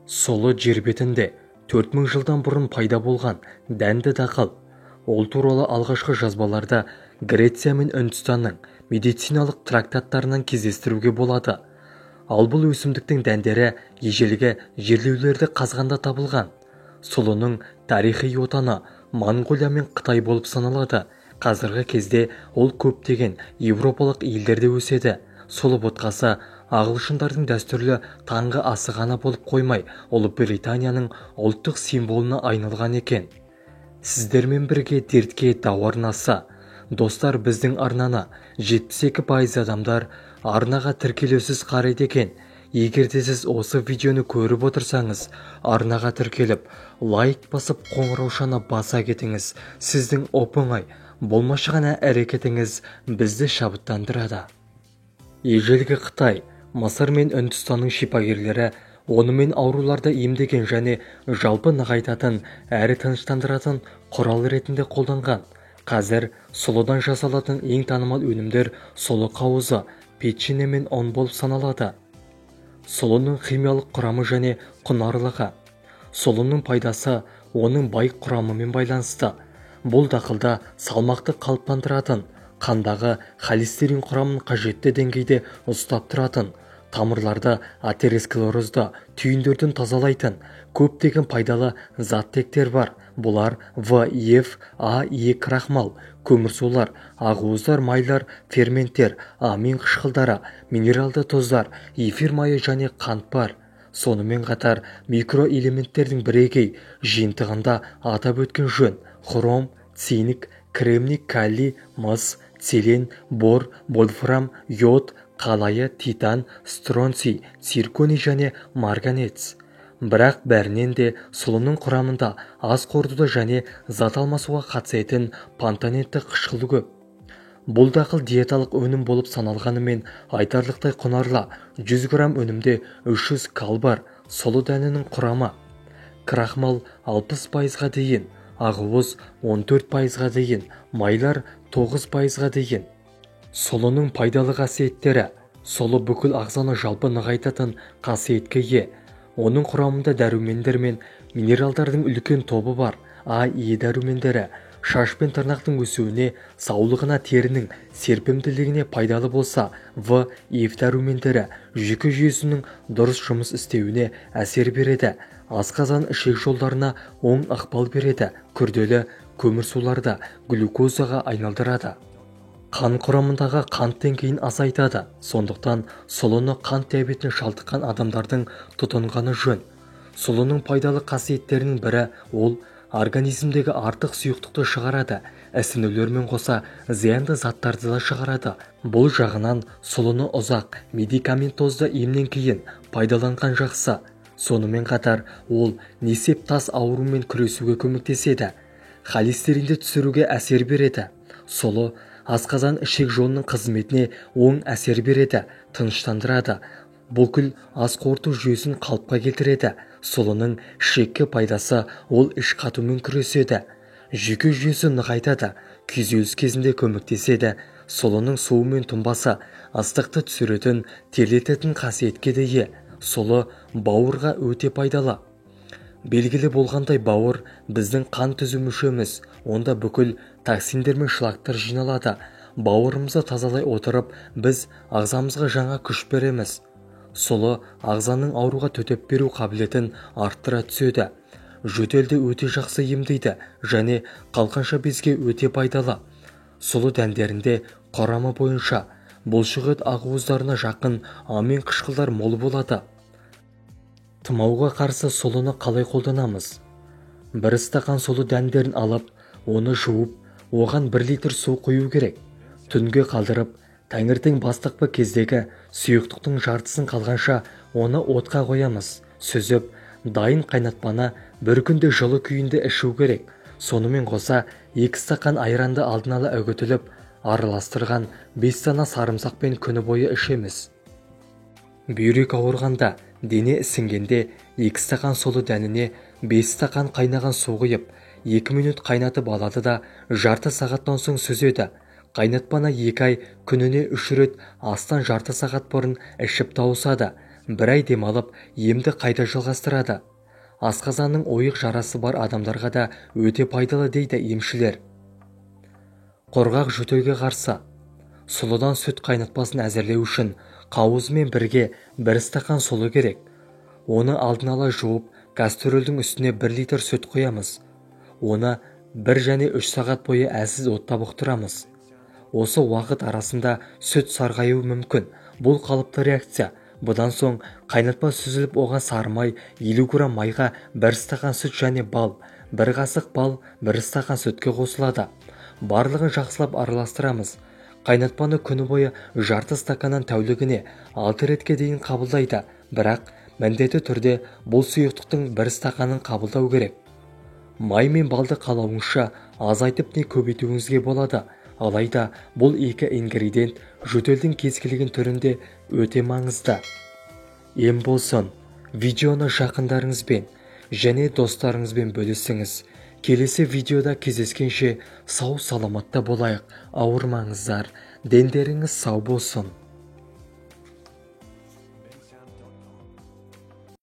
Сұлы жер бетінде 4000 жылдан бұрын пайда болған дәнді дақыл. Ол туралы алғашқы жазбаларда Греция мен Үндістанның медициналық трактаттарынан кездестіруге болады. Ал бұл өсімдіктің дәндері ежелгі жерлеулерді қазғанда табылған. Сұлының тарихи отаны Монғолия мен Қытай болып саналады. Қазіргі кезде ол көптеген европалық елдерде өседі. Сұлы ботқасы ағылшындардың дәстүрлі таңғы асы ғана болып қоймай, Ұлыбританияның ұлттық символына айналған екен. Сіздермен бірге дертке дауа арнасы. Достар, біздің арнаны 72% адамдар арнаға тіркелусіз қарайды екен. Егер де сіз осы видеоны көріп отырсаңыз, арнаға тіркеліп, лайк басып, қоңыраушаны баса кетіңіз. Сіздің оп-оңай болмашы ғана әрекетіңіз бізді шабыттандырады. Ежелгі Қытай, Мысыр мен Үндістанның шипагерлері онымен ауруларды емдеген және жалпы нығайтатын әрі тыныштандыратын құрал ретінде қолданған. Қазір сұлыдан жасалатын ең танымал өнімдер сұлы қауызы, печене мен ұн болып саналады. Сұлының химиялық құрамы және құнарлығы. Сұлының пайдасы оның бай құрамымен байланысты. Бұл дақылда салмақты қалыптандыратын, қандағы холестерин құрамын қажетті деңгейде ұстап тұратын, тамырларды атеросклерозды түйіндерден тазалайтын көптеген пайдалы заттектер бар. Бұлар В, Еф, А, Е крахмал, көмірсулар, ақуыздар, майлар, ферменттер, амин қышқылдары, минералды тұздар, эфир майы және қант бар. Сонымен қатар микроэлементтердің бірегей жиынтығында атап өткен жөн: хром, цинк, кремний, калий, мыс, селен, бор, вольфрам, йод, қалайы, титан, стронций, цирконий және марганец. Бірақ бәрінен де сұлының құрамында аз қорытуды және зат алмасуға қатысатын пантонетті қышқыл көп. Бұл дақыл диеталық өнім болып саналғанымен айтарлықтай құнарлы. 100 грамм өнімде 300 кал бар. Сұлы дәнінің құрамы: крахмал 60%-ға дейін, ақуыз 14%-ға дейін, майлар 9%-ға дейін. Сұлының пайдалы қасиеттері: сұлы бүкіл ағзаны жалпы нығайтатын қасиетке ие. Оның құрамында дәрумендер мен минералдардың үлкен тобы бар. А, Е дәрумендері шаш пен тырнақтың өсуіне, саулығына, терінің серпімділігіне пайдалы болса, В, Еф дәрумендері жүйке жүйесінің дұрыс жұмыс істеуіне әсер береді. Асқазан ішек жолдарына оң ықпал береді. Күрделі көмірсуларды глюкозаға айналдырады. Қан құрамындағы қант деңгейін азайтады. Сондықтан сұлыны қант диабетіне шалдыққан адамдардың тұтынғаны жөн. Сұлының пайдалы қасиеттерінің бірі ол организмдегі артық сұйықтықты шығарады. Ісінулермен қоса зиянды заттарды да шығарады. Бұл жағынан сұлыны ұзақ медикаментозды емнен кейін пайдаланған жақсы. Сонымен қатар ол несеп тас аурумен күресуге көмектеседі. Холестеринді түсіруге әсер береді. Сұлы асқазан ішек жолының қызметіне оң әсер береді, тыныштандырады. Бүкіл ас қорыту жүйесін қалыпқа келтіреді. Сұлының ішекке пайдасы ол іш қатумен күреседі. Жүйке жүйесін нығайтады, күйзеліс кезінде көмектеседі. Сұлының суы мен тұнбасы ыстықты түсіретін, терлететін қасиетке де ие. Сұлы бауырға өте пайдалы. Белгілі болғандай, бауыр біздің қан түзу мүшеміз. Онда бүкіл токсиндер мен шлактар жиналады. Бауырымызды тазалай отырып, біз ағзамызға жаңа күш береміз. Сұлы ағзаның ауруға төтеп беру қабілетін арттыра түседі. Жөтелді өте жақсы емдейді және қалқанша безге өте пайдалы. Сұлы дәндерінде құрамы бойынша бұлшықет ақуыздарына жақын амин қышқылдар мол болады. Тұмауға қарсы сұлыны қалай қолданамыз? 1 стақан сұлы дәндерін алып, оны жуып, оған 1 литр су құю керек. Түнге қалдырып, таңертең бастапқы кездегі сұйықтықтың жартысын қалғанша оны отқа қоямыз. Сүзіп, дайын қайнатпаны 1 күнде жылы күйінде ішу керек. Сонымен қоса 2 стақан айранды алдын ала үгітіліп, араластырған 5 дана сарымсақпен күні бойы ішеміз. Бүйрек ауырғанда, дене ісінгенде 2 стақан сұлы дәніне 5 стақан қайнаған су құйып, 2 минут қайнатып алады да жарты сағаттан соң сүзеді. Қайнатпаны 2 ай күніне 3 рет астан жарты сағат бұрын ішіп тауысады. 1 ай демалып емді қайта жалғастырады. Асқазанның ойық жарасы бар адамдарға да өте пайдалы дейді емшілер. Құрғақ жөтелге қарсы. Сұлыдан сүт қайнатпасын әзірлеу үшін қауызымен бірге 1 стақан сұлы керек. Оны алдын ала жуып, кастрөлдің үстіне 1 литр сүт қоямыз. Оны 1 және 3 сағат бойы әлсіз отта бұқтырамыз. Осы уақыт арасында сүт сарғаюы мүмкін. Бұл қалыпты реакция. Бұдан соң қайнатпа сүзіліп, оған сары май, 50 грамм майға 1 стақан сүт және бал, 1 қасық бал 1 стақан сүтке қосылады. Барлығын жақсылап араластырамыз. Қайнатпаны күні бойы жарты стаканнан тәулігіне 6 ретке дейін қабылдайды. Бірақ міндетті түрде бұл сұйықтықтың 1 стаканын қабылдау керек. Май мен балды қалауыңызша азайтып не көбейтуіңізге болады. Алайда бұл 2 ингредиент жөтелдің кез келген түрінде өте маңызды. Ем болсын, видеоны жақындарыңызбен және достарыңызбен бөлісіңіз. Келесі видеода кездескенше сау саламатта болайық. Ауырмаңыздар, дендеріңіз сау болсын.